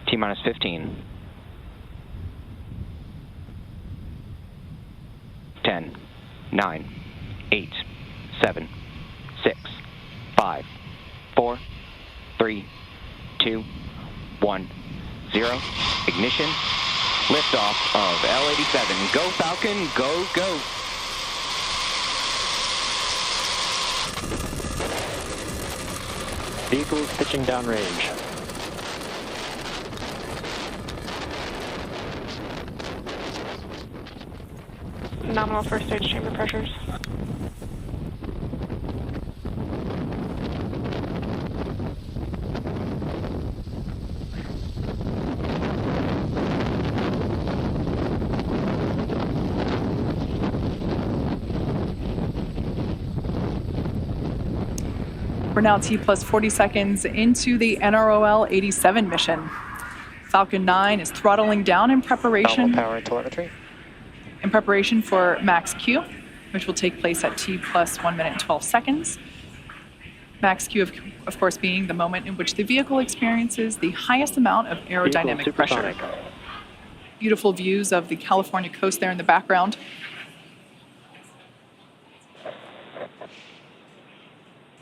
T-minus 15. 10, 9, 8, 7, 6, 5, 4, 3, 2, 1, 0. Ignition. Liftoff of L-87. Go Falcon, go, go. Vehicles pitching downrange. Nominal first stage chamber pressures. We're now T plus 40 seconds into the NROL-87 mission. Falcon 9 is throttling down in preparation. Power and telemetry. In preparation for max Q, which will take place at T plus 1 minute and 12 seconds. Max Q, of course, being the moment in which the vehicle experiences the highest amount of aerodynamic pressure. Beautiful views of the California coast there in the background.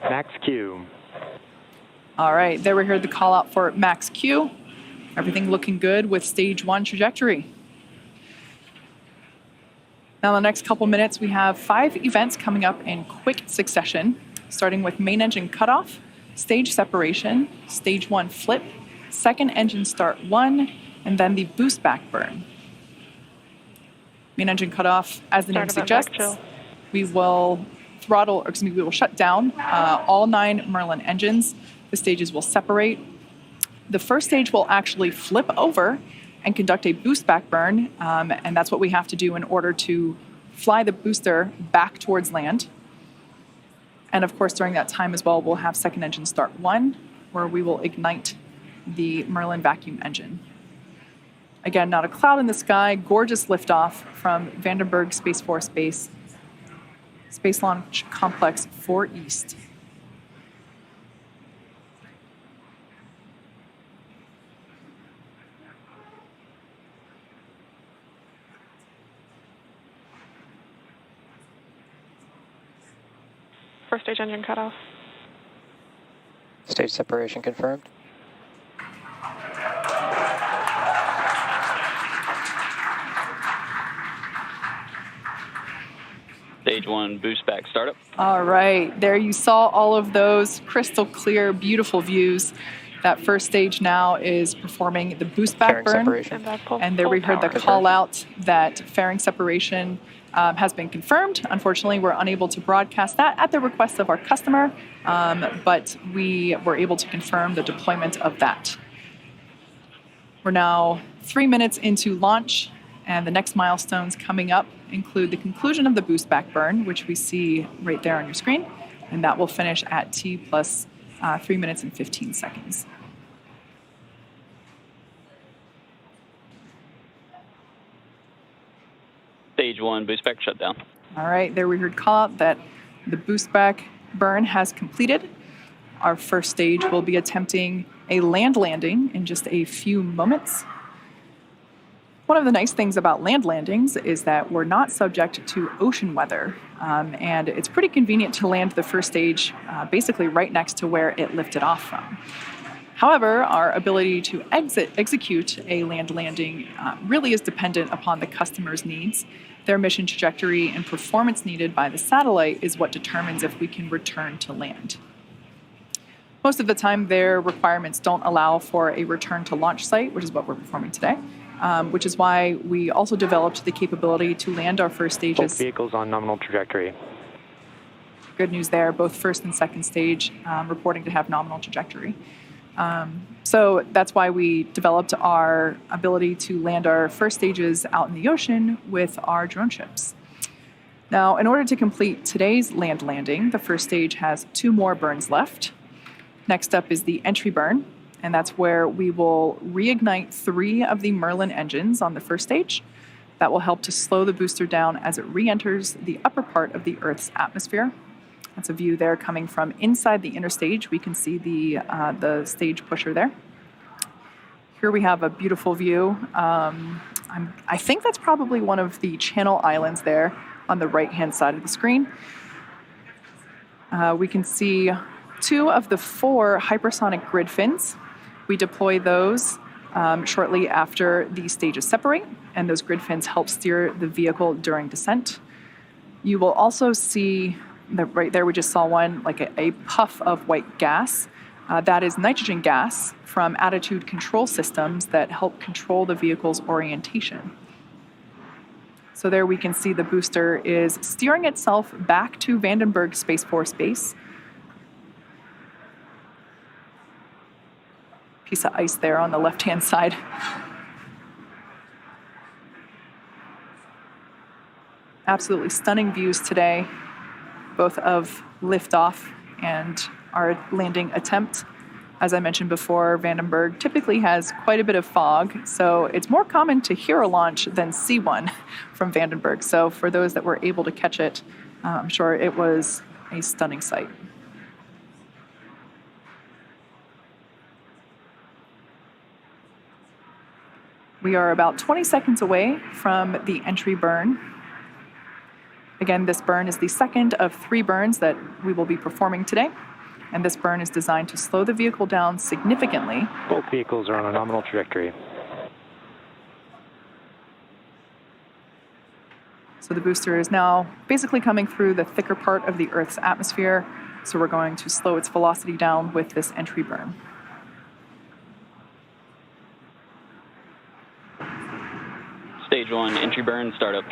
Max Q. All right, there we heard the call out for max Q. Everything looking good with stage 1 trajectory. Now, in the next couple minutes, we have 5 events coming up in quick succession, starting with main engine cutoff, stage separation, stage 1 flip, second engine start 1, and then the boost back burn. Main engine cutoff, as the name suggests, we will we will shut down all 9 Merlin engines. The stages will separate. The first stage will actually flip over and conduct a boost back burn, and that's what we have to do in order to fly the booster back towards land. And of course, during that time as well, we'll have second engine start 1, where we will ignite the Merlin vacuum engine. Again, not a cloud in the sky, gorgeous liftoff from Vandenberg Space Force Base, Space Launch Complex 4 East. First stage engine cutoff. Stage separation confirmed. Stage 1 boost back startup. All right, there you saw all of those crystal clear, beautiful views. That first stage now is performing the boost back burn. And there we heard the call out that fairing separation has been confirmed. Unfortunately, we're unable to broadcast that at the request of our customer, but we were able to confirm the deployment of that. We're now 3 minutes into launch, and the next milestones coming up include the conclusion of the boost back burn, which we see right there on your screen, and that will finish at T plus 3 minutes and 15 seconds. Stage 1 boost back shutdown. All right, there we heard call out that the boost back burn has completed. Our first stage will be attempting a land landing in just a few moments. One of the nice things about land landings is that we're not subject to ocean weather, and it's pretty convenient to land the first stage basically right next to where it lifted off from. However, our ability to execute a land landing really is dependent upon the customer's needs. Their mission trajectory and performance needed by the satellite is what determines if we can return to land. Most of the time, their requirements don't allow for a return to launch site, which is what we're performing today. Which is why we also developed the capability to land our first stages. Both vehicles on nominal trajectory. Good news there, both first and second stage reporting to have nominal trajectory. So that's why we developed our ability to land our first stages out in the ocean with our drone ships. Now, in order to complete today's land landing, the first stage has 2 more burns left. Next up is the entry burn, and that's where we will reignite 3 of the Merlin engines on the first stage. That will help to slow the booster down as it re-enters the upper part of the Earth's atmosphere. That's a view there coming from inside the inner stage. We can see the stage pusher there. Here we have a beautiful view. I think that's probably one of the Channel Islands there on the right-hand side of the screen. We can see 2 of the 4 hypersonic grid fins. We deploy those shortly after the stages separate, and those grid fins help steer the vehicle during descent. You will also see that right there we just saw one, like a puff of white gas. That is nitrogen gas from attitude control systems that help control the vehicle's orientation. So there we can see the booster is steering itself back to Vandenberg Space Force Base. Piece of ice there on the left-hand side. Absolutely stunning views today, both of liftoff and our landing attempt. As I mentioned before, Vandenberg typically has quite a bit of fog, so it's more common to hear a launch than see one from Vandenberg. So for those that were able to catch it, I'm sure it was a stunning sight. We are about 20 seconds away from the entry burn. Again, this burn is the second of 3 burns that we will be performing today. And this burn is designed to slow the vehicle down significantly. Both vehicles are on a nominal trajectory. So the booster is now basically coming through the thicker part of the Earth's atmosphere. So we're going to slow its velocity down with this entry burn. Stage 1, entry burn, startup.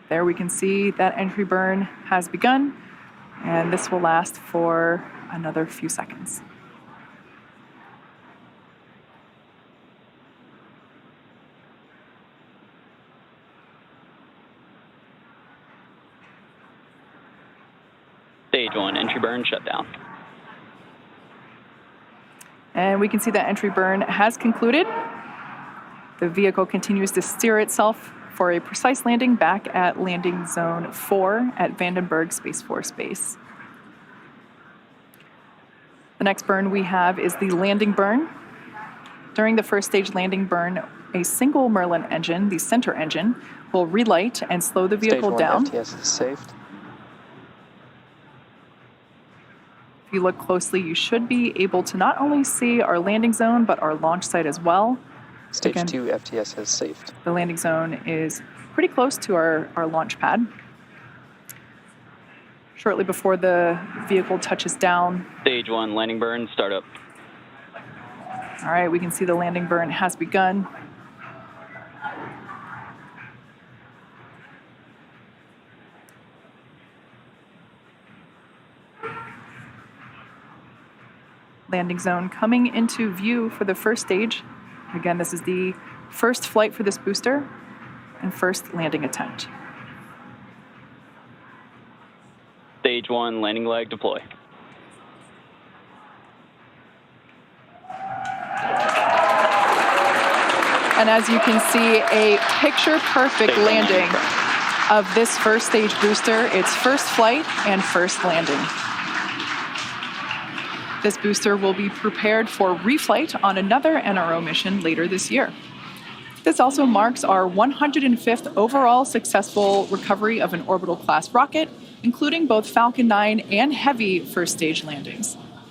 There we can see that entry burn has begun, and this will last for another few seconds. Stage 1, entry burn, shutdown. And we can see that entry burn has concluded. The vehicle continues to steer itself for a precise landing back at landing zone 4 at Vandenberg Space Force Base. The next burn we have is the landing burn. During the first stage landing burn, a single Merlin engine, the center engine, will relight and slow the vehicle down. Stage 1 FTS is saved. If you look closely, you should be able to not only see our landing zone, but our launch site as well. Stage Again, 2 FTS has saved. the landing zone is pretty close to our launch pad. Shortly before the vehicle touches down. Stage 1, landing burn, startup. All right, we can see the landing burn has begun. Landing zone coming into view for the first stage. Again, this is the first flight for this booster and first landing attempt. Stage 1, landing leg, deploy. And as you can see, a picture-perfect Stage 1, landing of this first stage booster, its first flight and first landing. This booster will be prepared for reflight on another NRO mission later this year. This also marks our 105th overall successful recovery of an orbital class rocket, including both Falcon 9 and Heavy first stage landings.